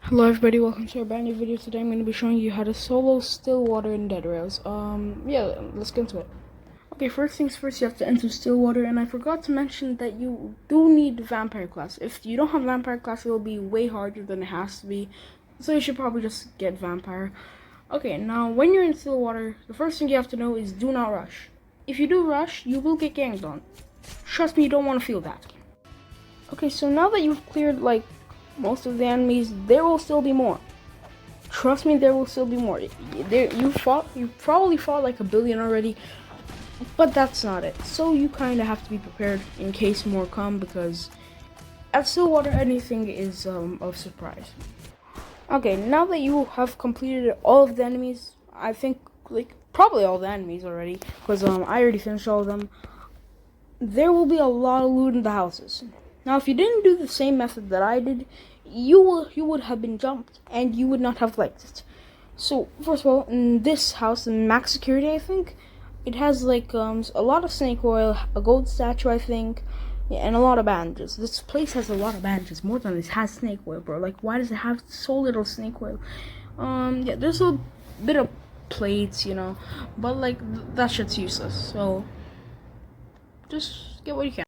Hello everybody, welcome to a brand new video. Today I'm going to be showing you how to solo Stillwater in Dead Rails. Yeah, let's get into it. Okay, first things first, you have to enter Stillwater, and I forgot to mention that you do need Vampire class. If you don't have Vampire class, it will be way harder than it has to be, so you should probably just get Vampire. Okay, now when you're in Stillwater, the first thing you have to know is do not rush. If you do rush, you will get ganged on. Trust me, you don't want to feel that. Okay, so now that you've cleared, like, most of the enemies, there will still be more. Trust me, there will still be more. You probably fought like a billion already, but that's not it. So you kind of have to be prepared in case more come, because at Stillwater, anything is of surprise. Okay, now that you have completed all of the enemies, I think, like, probably all the enemies already, because I already finished all of them, there will be a lot of loot in the houses. Now, if you didn't do the same method that I did, you would have been jumped, and you would not have liked it. So, first of all, in this house, in max security, I think, it has, like, a lot of snake oil, a gold statue, I think, yeah, and a lot of bandages. This place has a lot of bandages, more than it has snake oil, bro. Like, why does it have so little snake oil? Yeah, there's a bit of plates, but, like, that shit's useless, so just get what you can.